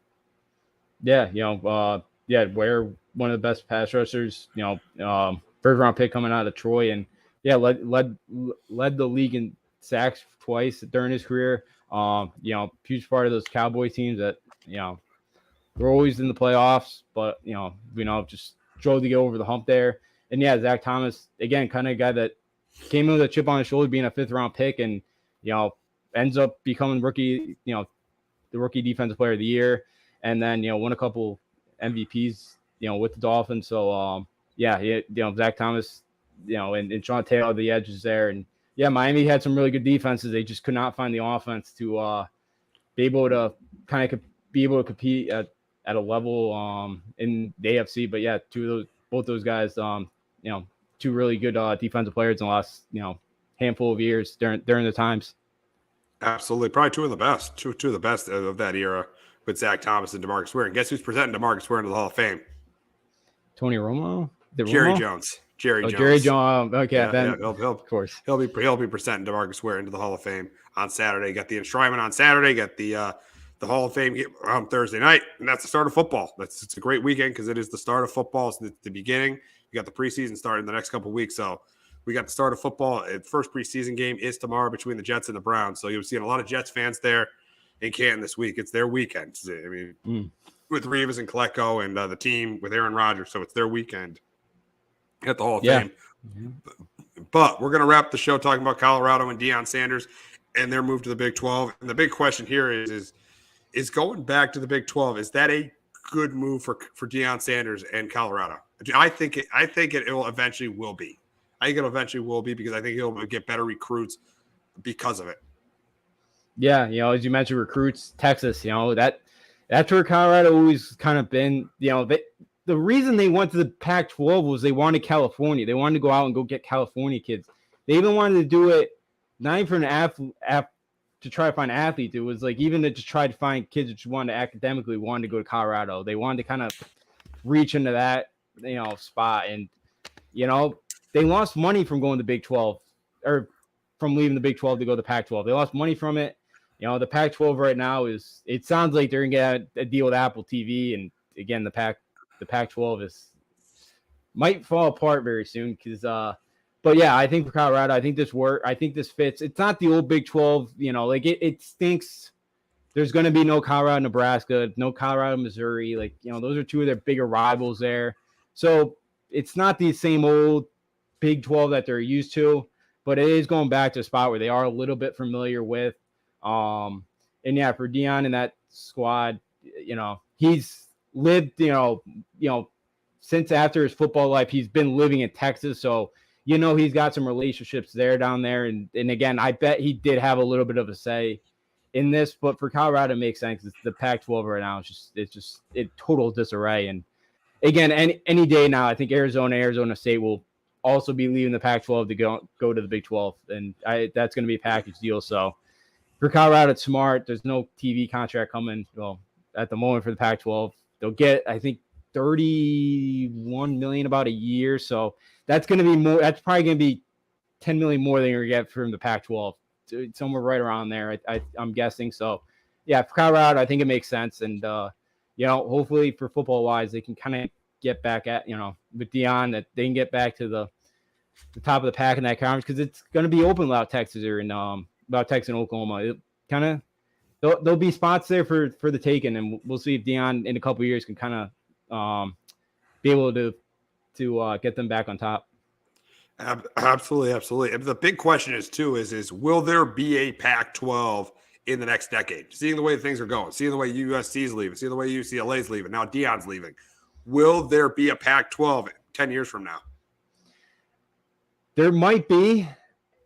Yeah, Ware, one of the best pass rushers, third round pick coming out of Troy, and led the league in sacks twice during his career. Huge part of those Cowboy teams that, we're always in the playoffs, but just struggled to get over the hump there. And Zach Thomas, again, kind of a guy that came in with a chip on his shoulder, being a 5th round pick, and ends up becoming the rookie defensive player of the year. And then, won a couple MVPs, with the Dolphins. So, Zach Thomas, and Sean Taylor, the edges there. And, Miami had some really good defenses. They just could not find the offense to be able to compete at a level in the AFC. But, both those guys, two really good defensive players in the last, handful of years during the times. Absolutely. Probably two of the best of that era, with Zach Thomas and DeMarcus Ware. And guess who's presenting DeMarcus Ware into the Hall of Fame? Tony Romo? Jerry Jones. Jerry Jones. Jerry Jones. Okay, he'll of course. He'll be presenting DeMarcus Ware into the Hall of Fame on Saturday. Got the enshrinement on Saturday. Got the Hall of Fame on Thursday night, and that's the start of football. It's a great weekend because it is the start of football. It's the beginning. We got the preseason starting in the next couple of weeks, so we got the start of football. First preseason game is tomorrow between the Jets and the Browns. So you'll see a lot of Jets fans there in Canton this week. It's their weekend. I mean, with Reeves and Klecko and the team with Aaron Rodgers, so it's their weekend at the Hall of Fame. But we're going to wrap the show talking about Colorado and Deion Sanders and their move to the Big 12. And the big question here is going back to the Big 12. Is that a good move for Deion Sanders and Colorado? I think it eventually will be. I think it eventually will be because I think he'll get better recruits because of it. Yeah, as you mentioned, recruits, Texas, that's where Colorado always kind of been, the reason they went to the Pac-12 was they wanted California. They wanted to go out and go get California kids. They even wanted to do it not even for an athlete, to try to find athletes. It was like even to just try to find kids that just wanted to academically wanted to go to Colorado. They wanted to kind of reach into that, spot. And, they lost money from going to Big 12 or from leaving the Big 12 to go to the Pac-12. They lost money from it. The Pac-12 right now it sounds like they're going to get a deal with Apple TV. And again, the Pac-12 might fall apart very soon because, but I think for Colorado, I think this fits. It's not the old Big 12, it stinks. There's going to be no Colorado, Nebraska, no Colorado, Missouri. Those are two of their bigger rivals there. So it's not the same old Big 12 that they're used to, but it is going back to a spot where they are a little bit familiar with. For Deion and that squad, he's lived, since after his football life, he's been living in Texas. So, he's got some relationships down there. And again, I bet he did have a little bit of a say in this, but for Colorado, it makes sense. It's the Pac-12 right now. It's just total disarray. And again, any day now, I think Arizona State will also be leaving the Pac-12 to go to the Big 12. And that's going to be a package deal. So for Colorado, it's smart. There's no TV contract coming. Well, at the moment for the Pac-12, they'll get, I think, $31 million about a year. So that's going to be more. That's probably going to be $10 million more than you're going to get from the Pac-12. Somewhere right around there, I'm guessing. So, for Colorado, I think it makes sense. And, hopefully for football-wise, they can kind of get back at, with Deion, that they can get back to the top of the pack in that conference because it's going to be open without Texas or about Texas and Oklahoma. It kind of there'll be spots there for the taking, and we'll see if Deion in a couple of years can kind of be able to get them back on top. Absolutely. And the big question is will there be a Pac-12 in the next decade? Seeing the way things are going, seeing the way USC's leaving, seeing the way UCLA's leaving, now Deion's leaving. Will there be a Pac-12 10 years from now? There might be.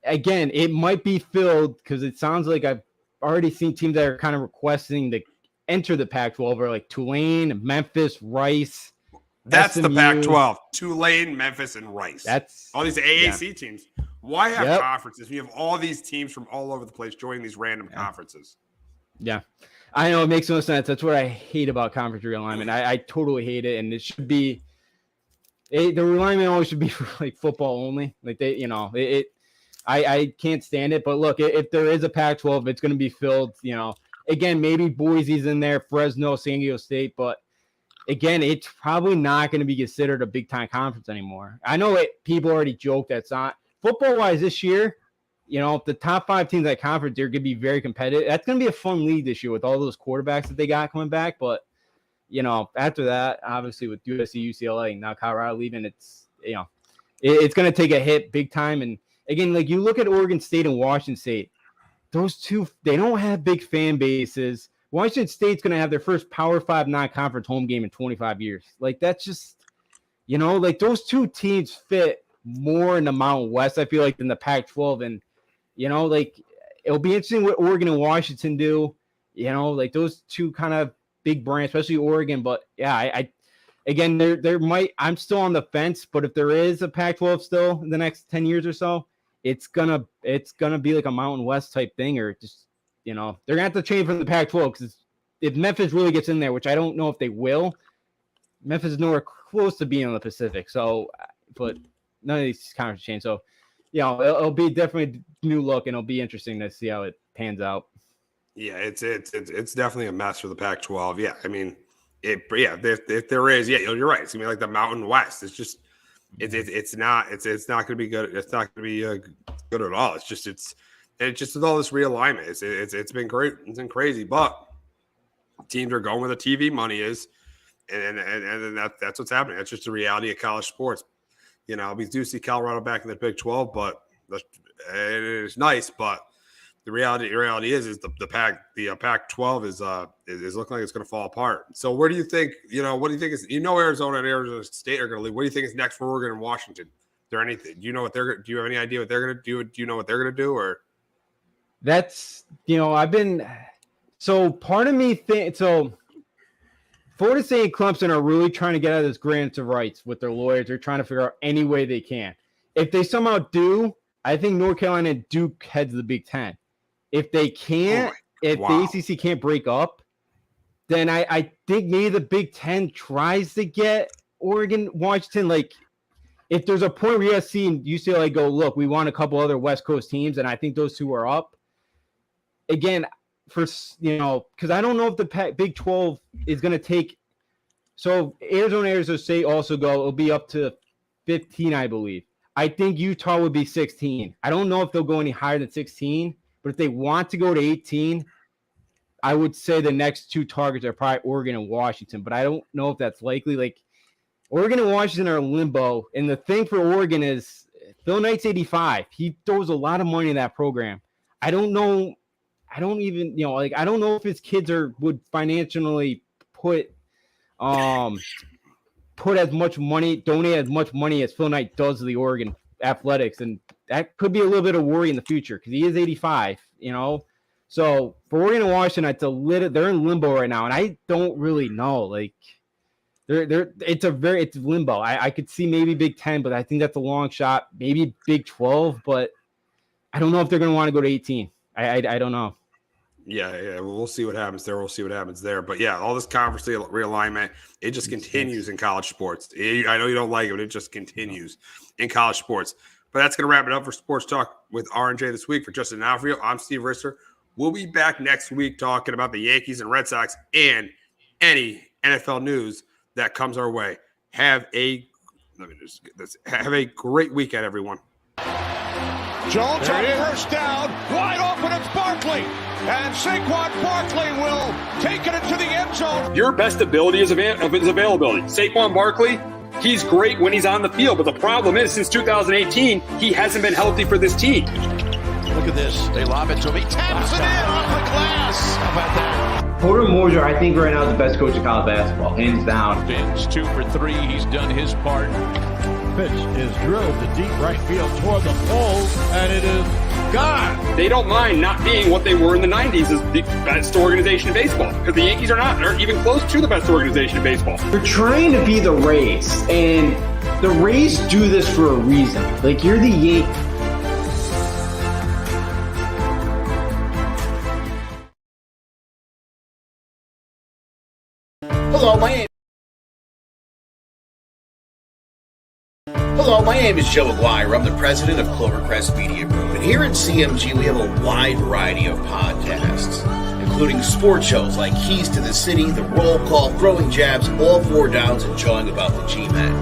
Again, it might be filled because it sounds like I've already seen teams that are kind of requesting to enter the Pac-12 or like Tulane, Memphis, Rice. That's SMU. The Pac-12. Tulane, Memphis, and Rice. That's all these AAC teams. Why have conferences? We have all these teams from all over the place joining these random conferences. Yeah. I know it makes no sense. That's what I hate about conference realignment. I totally hate it. And it should be the realignment always should be for like football only. Like I can't stand it. But look, if there is a Pac-12, it's going to be filled, again, maybe Boise's in there, Fresno, San Diego State, but again, it's probably not going to be considered a big-time conference anymore. I know people already joke that's not. Football-wise this year, the top 5 teams in that conference, they're going to be very competitive. That's going to be a fun league this year with all those quarterbacks that they got coming back. But, after that, obviously with USC, UCLA, and now Colorado leaving, it's going to take a hit big time. And, again, like you look at Oregon State and Washington State, those two, they don't have big fan bases. Washington State's going to have their first Power 5 non-conference home game in 25 years. Like, that's just, like those two teams fit more in the Mountain West, I feel like, than the Pac-12. And, like it'll be interesting what Oregon and Washington do, like those two kind of big brands, especially Oregon. But yeah, again, there might, I'm still on the fence, but if there is a Pac-12 still in the next 10 years or so, it's gonna be like a Mountain West type thing, or just, they're gonna have to change from the Pac-12 because if Memphis really gets in there, which I don't know if they will, Memphis is nowhere close to being on the Pacific. So, but none of these conferences change. So, it'll be definitely a new look, and it'll be interesting to see how it pans out. Yeah, it's definitely a mess for the Pac-12. Yeah, I mean, if there is, you're right. It's gonna be like the Mountain West. It's just it's not going to be good. It's not going to be good at all. It's just with all this realignment. It's been great. It's been crazy, but teams are going where the TV money is, and that's what's happening. That's just the reality of college sports. We do see Colorado back in the Big 12, but it is nice. But the reality is the Pac-12 is looking like it's going to fall apart. So where do you think? What do you think is? Arizona and Arizona State are going to leave. What do you think is next for Oregon and Washington? Is there anything? Do you know what they're? Do you have any idea what they're going to do? Do you know what they're going to do? Or that's I've been. So part of me thinks so. Florida State and Clemson are really trying to get out of this grant of rights with their lawyers. They're trying to figure out any way they can. If they somehow do, I think North Carolina and Duke head to the Big Ten. If they can't, the ACC can't break up, then I think maybe the Big Ten tries to get Oregon, Washington. Like, if there's a point where USC and UCLA go, look, we want a couple other West Coast teams, and I think those two are up. Again, because I don't know if the Big 12 is going to take. So Arizona State also go. It'll be up to 15, I believe. I think Utah would be 16. I don't know if they'll go any higher than 16, but if they want to go to 18, I would say the next two targets are probably Oregon and Washington. But I don't know if that's likely. Like, Oregon and Washington are in limbo, and the thing for Oregon is Phil Knight's 85. He throws a lot of money in that program. I don't know. I don't even, I don't know if his kids would financially put as much money, donate as much money as Phil Knight does to the Oregon athletics. And that could be a little bit of worry in the future because he is 85, So for Oregon and Washington, they're in limbo right now. And I don't really know. Like, it's limbo. I could see maybe Big 10, but I think that's a long shot. Maybe Big 12, but I don't know if they're going to want to go to 18. I don't know. Yeah. We'll see what happens there. We'll see what happens there. But yeah, all this conference realignment, it just continues in college sports. I know you don't like it, but it just continues in college sports. But that's going to wrap it up for Sports Talk with R&J this week. For Justin and Alfrio, I'm Steve Risser. We'll be back next week talking about the Yankees and Red Sox and any NFL news that comes our way. Have a great weekend, everyone. Jones on first down, wide open, it's Barkley. And Saquon Barkley will take it into the end zone. Your best ability is availability. Saquon Barkley, he's great when he's on the field, but the problem is since 2018, he hasn't been healthy for this team. Look at this. They lob it to him. He taps it in off the glass. How about that? Porter Moser, I think right now is the best coach in college basketball, hands down. It's 2 for 3. He's done his part. Pitch is drilled to deep right field toward the pole, and it is gone. They don't mind not being what they were in the 90s as the best organization in baseball, because the Yankees aren't even close to the best organization in baseball. They're trying to be the Rays, and the Rays do this for a reason. Like, you're the Yankees. Hello, my name is Joe Aguirre. I'm the president of Clovercrest Media Group. And here at CMG, we have a wide variety of podcasts, including sports shows like Keys to the City, The Roll Call, Throwing Jabs, All Four Downs, and Jawing About the G-Men.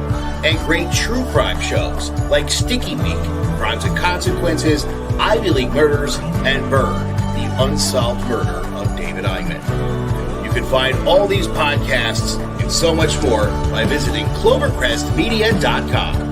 And great true crime shows like Sticky Meek, Crimes and Consequences, Ivy League Murders, and Bird, the unsolved murder of David Eichmann. You can find all these podcasts and so much more by visiting clovercrestmedia.com.